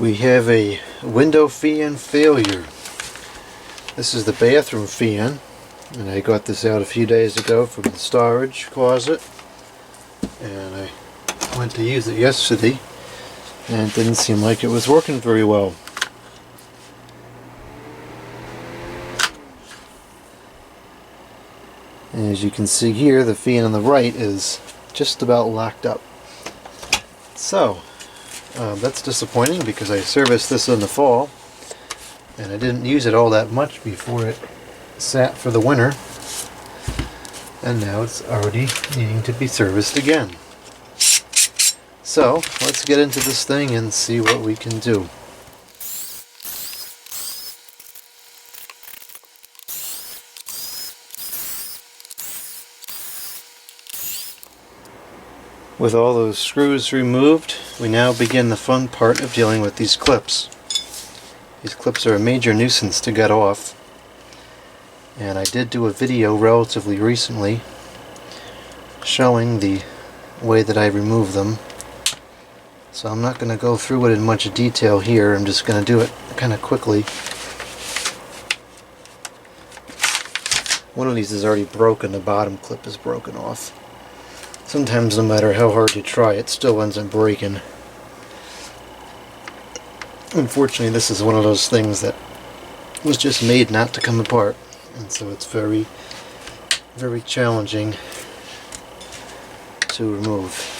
We have a window fan failure. This is the bathroom fan, and I got this out a few days ago from the storage closet, and I went to use it yesterday and it didn't seem like it was working very well. And as you can see here, the fan on the right is just about locked up. So that's disappointing because I serviced this in the fall and I didn't use it all that much before it sat for the winter, and now it's already needing to be serviced again. So let's get into this thing and see what we can do. With all those screws removed, we now begin the fun part of dealing with these clips. These clips are a major nuisance to get off, and I did do a video relatively recently showing the way that I remove them. So I'm not going to go through it in much detail here, I'm just going to do it kind of quickly. One of these is already broken, the bottom clip is broken off. Sometimes no matter how hard you try, it still ends up breaking. Unfortunately, this is one of those things that was just made not to come apart, and so it's very, very challenging to remove.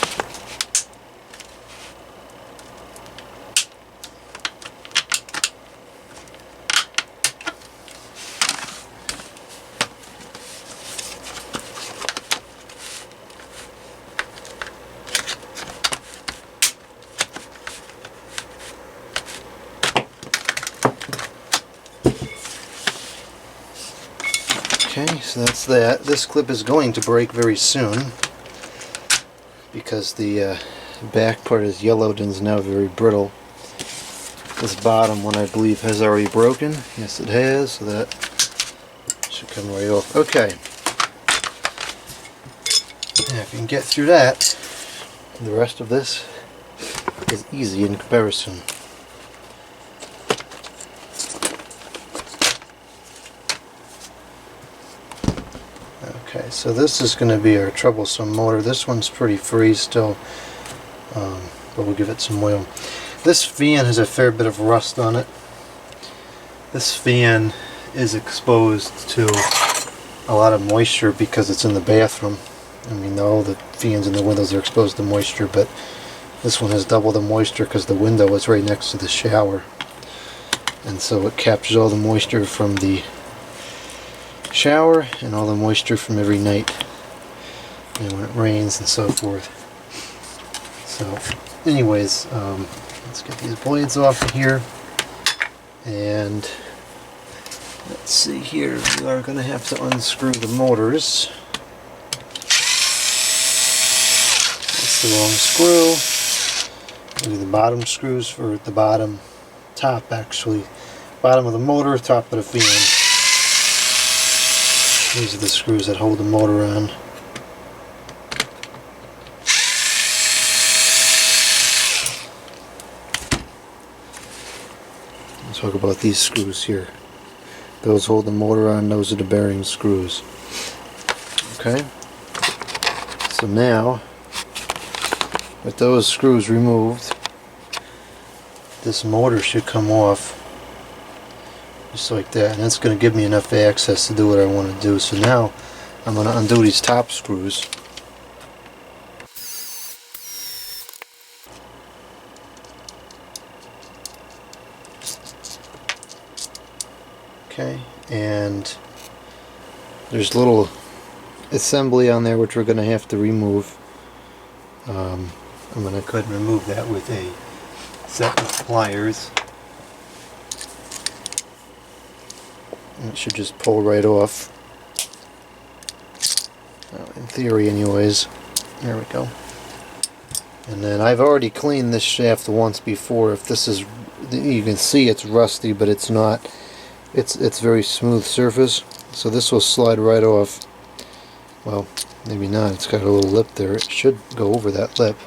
Okay, so that's that. This clip is going to break very soon because the back part is yellowed and is now very brittle. This bottom one, I believe, has already broken. Yes, it has, so that should come right off. Okay. Now, if you can get through that, the rest of this is easy in comparison. Okay, so this is going to be our troublesome motor. This one's pretty free still, but we'll give it some oil. This fan has a fair bit of rust on it. This fan is exposed to a lot of moisture because it's in the bathroom. I mean, all the fans in the windows are exposed to moisture, but this one has double the moisture because the window is right next to the shower. And so it captures all the moisture from the shower and all the moisture from every night, and when it rains and so forth. So anyways, let's get these blades off of here, and let's see here, we are going to have to unscrew the motors. That's the wrong screw. We'll do the bottom screws for the bottom, top actually, bottom of the motor, top of the fan. These are the screws that hold the motor on. Let's talk about these screws here. Those hold the motor on, those are the bearing screws. Okay? So now, with those screws removed, this motor should come off. Just like that, and that's going to give me enough access to do what I want to do. So now I'm going to undo these top screws. Okay, and there's a little assembly on there which we're going to have to remove. I'm going to go ahead and remove that with a set of pliers. It should just pull right off. In theory anyways. There we go. And then I've already cleaned this shaft once before. If this is, you can see it's rusty, but it's not. It's very smooth surface, so this will slide right off. Well, maybe not. It's got a little lip there. It should go over that lip.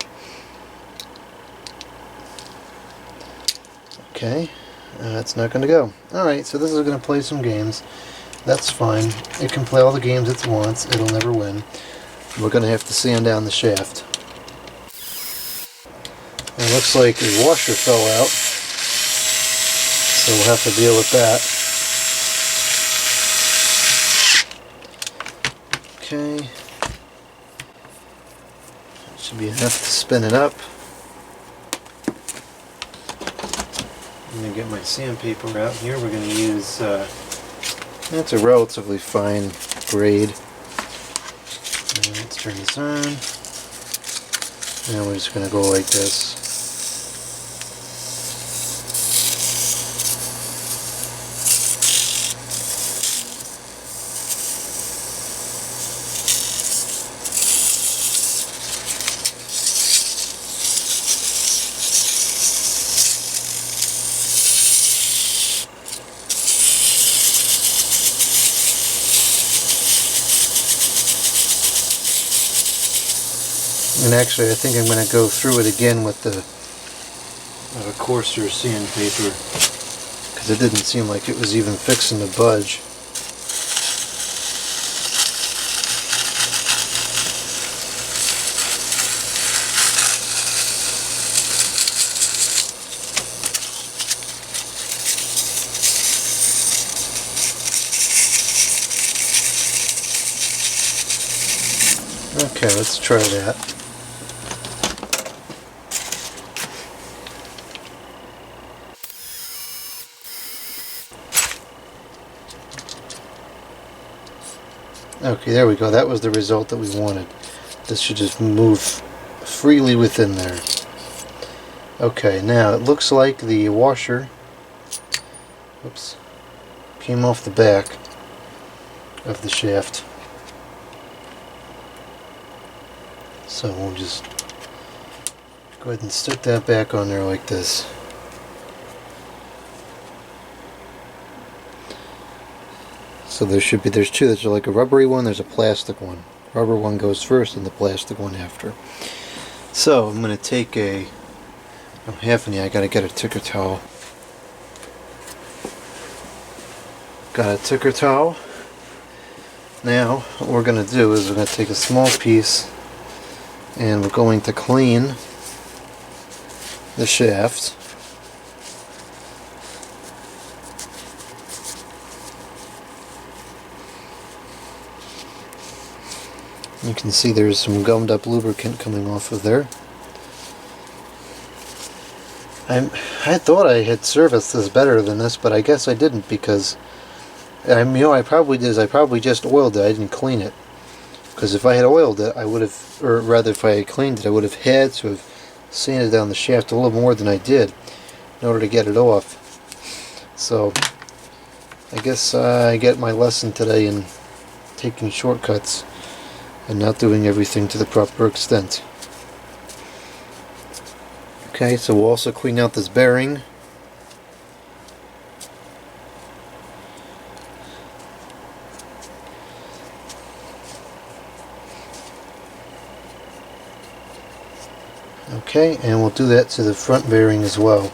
Okay, it's not going to go. Alright, so this is going to play some games. That's fine. It can play all the games it wants. It'll never win. We're going to have to sand down the shaft. It looks like the washer fell out, so we'll have to deal with that. Okay. That should be enough to spin it up. I'm going to get my sandpaper out here. We're going to use, that's a relatively fine grade. And let's turn this on. And we're just going to go like this. And actually, I think I'm going to go through it again with the coarser sandpaper, because it didn't seem like it was even fixing to budge. Okay, let's try that. Okay, there we go. That was the result that we wanted. This should just move freely within there. Okay, now it looks like the washer, oops, came off the back of the shaft. So we'll just go ahead and stick that back on there like this. So there's two. There's like a rubbery one, there's a plastic one. Rubber one goes first and the plastic one after. So I'm going to take I gotta get a ticker towel. Got a ticker towel. Now what we're going to do is we're going to take a small piece and we're going to clean the shaft. You can see there's some gummed up lubricant coming off of there. I thought I had serviced this better than this, but I guess I didn't, because I probably did. I probably just oiled it. I didn't clean it, because if I had oiled it, I would have, or rather, if I had cleaned it, I would have had to have sanded down the shaft a little more than I did in order to get it off. So I guess I get my lesson today in taking shortcuts and not doing everything to the proper extent. Okay, so we'll also clean out this bearing. Okay, and we'll do that to the front bearing as well.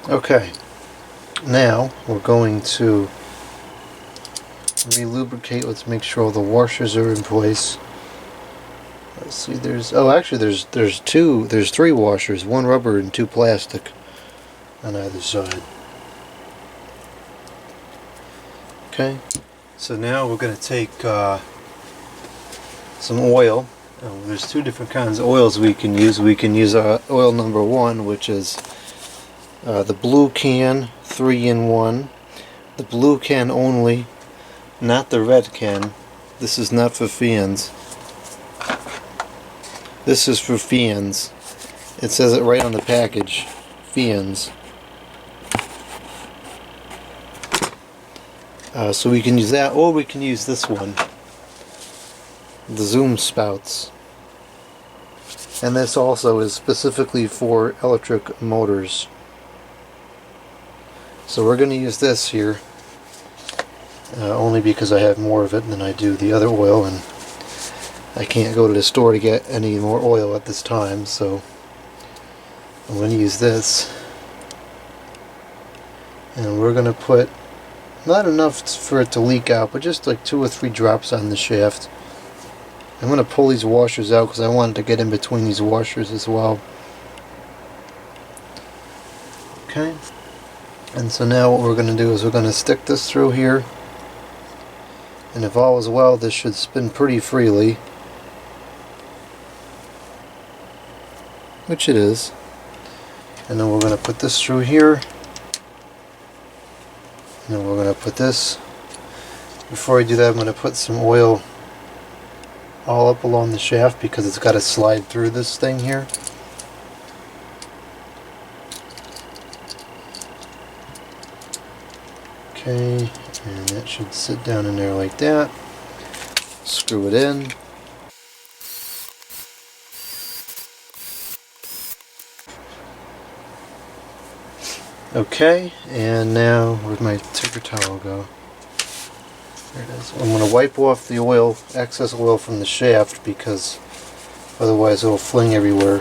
Okay, now we're going to re-lubricate. Let's make sure all the washers are in place. Let's see, there's three washers, one rubber and two plastic on either side. Okay, so now we're going to take some oil. There's two different kinds of oils we can use. We can use oil number 1, which is the blue can 3-in-1, the blue can only, not the red can. This is not for fans. This is for fans. It says it right on the package, fans. So we can use that, or we can use this one, the zoom spouts. And this also is specifically for electric motors. So we're going to use this here, only because I have more of it than I do the other oil, and I can't go to the store to get any more oil at this time, so I'm going to use this. And we're going to put not enough for it to leak out, but just like 2 or 3 drops on the shaft. I'm going to pull these washers out because I want to get in between these washers as well. Okay. And so now what we're going to do is we're going to stick this through here. And if all is well, this should spin pretty freely. Which it is. And then we're going to put this through here. And then we're going to put this. Before I do that, I'm going to put some oil all up along the shaft because it's got to slide through this thing here. Okay, and that should sit down in there like that. Screw it in. Okay, and now where'd my paper towel go? There it is. I'm going to wipe off the oil, excess oil from the shaft, because otherwise it'll fling everywhere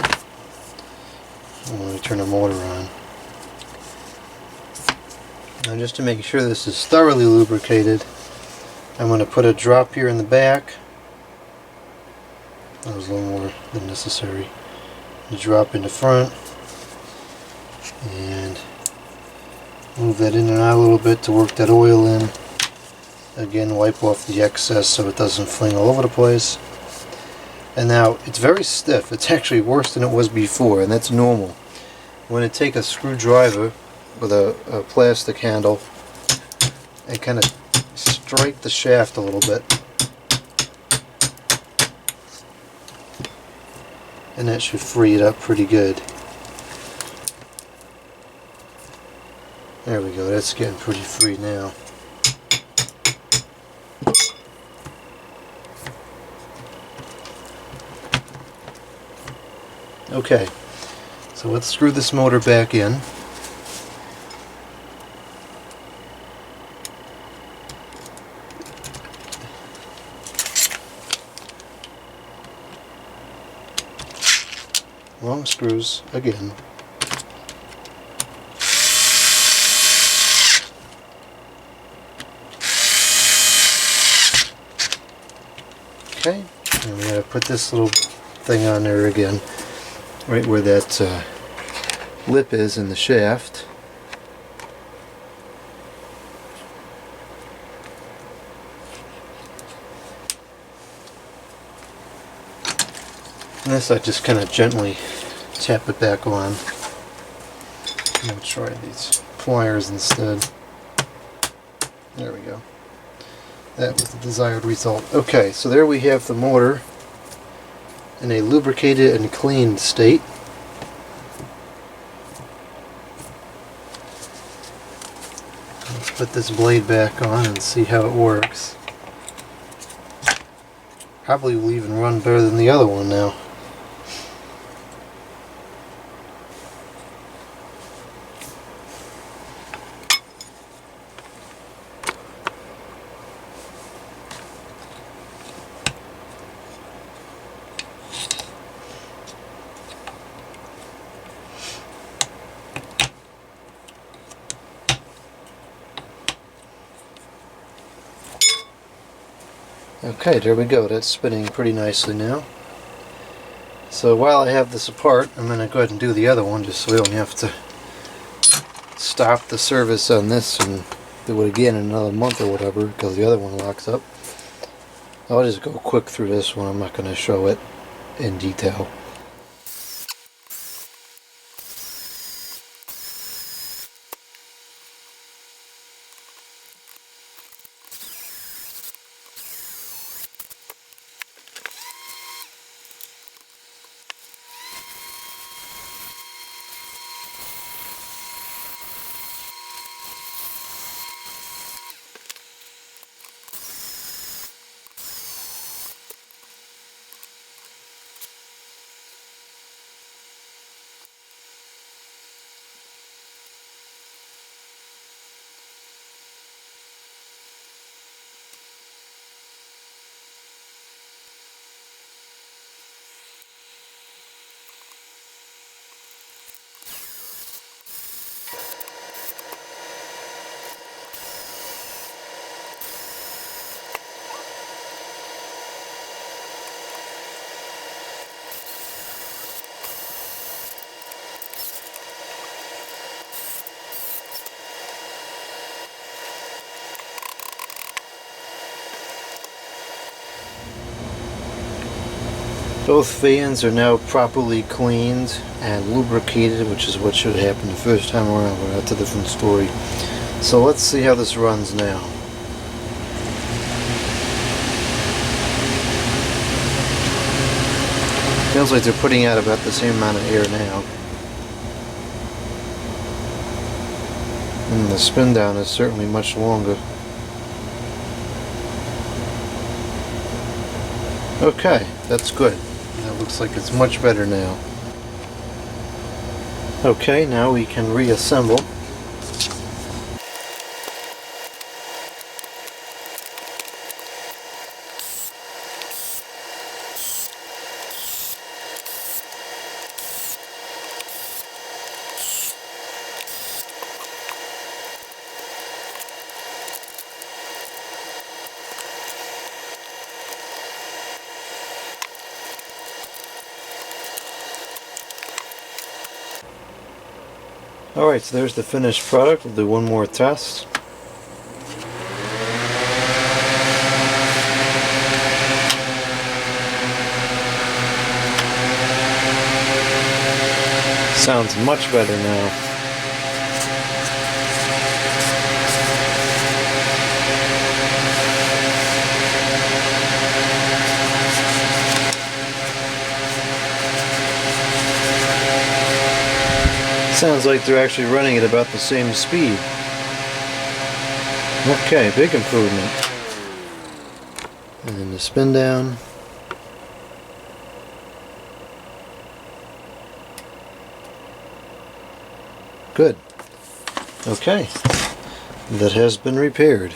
when we turn the motor on. Now, just to make sure this is thoroughly lubricated, I'm going to put a drop here in the back. That was a little more than necessary. A drop in the front, and move that in and out a little bit to work that oil in. Again, wipe off the excess so it doesn't fling all over the place. And now it's very stiff. It's actually worse than it was before, and that's normal. I'm going to take a screwdriver with a plastic handle and kind of strike the shaft a little bit. And that should free it up pretty good. There we go, that's getting pretty free now. Okay, so let's screw this motor back in. Long screws again. Okay, and we gotta put this little thing on there again, right where that lip is in the shaft. And this I just kind of gently tap it back on. I'm going to try these pliers instead. There we go. That was the desired result. Okay, so there we have the motor in a lubricated and cleaned state. Let's put this blade back on and see how it works. Probably will even run better than the other one now. Okay, there we go. That's spinning pretty nicely now. So while I have this apart, I'm going to go ahead and do the other one just so we don't have to stop the service on this and do it again in another month or whatever because the other one locks up. I'll just go quick through this one. I'm not going to show it in detail. Both fans are now properly cleaned and lubricated, which is what should happen the first time around, but that's a different story. So let's see how this runs now. Feels like they're putting out about the same amount of air now. And the spin down is certainly much longer. Okay, that's good. That looks like it's much better now. Okay, now we can reassemble. Alright, so there's the finished product. We'll do one more test. Sounds much better now. Sounds like they're actually running at about the same speed. Okay, big improvement. And then the spin down. Good. Okay, that has been repaired.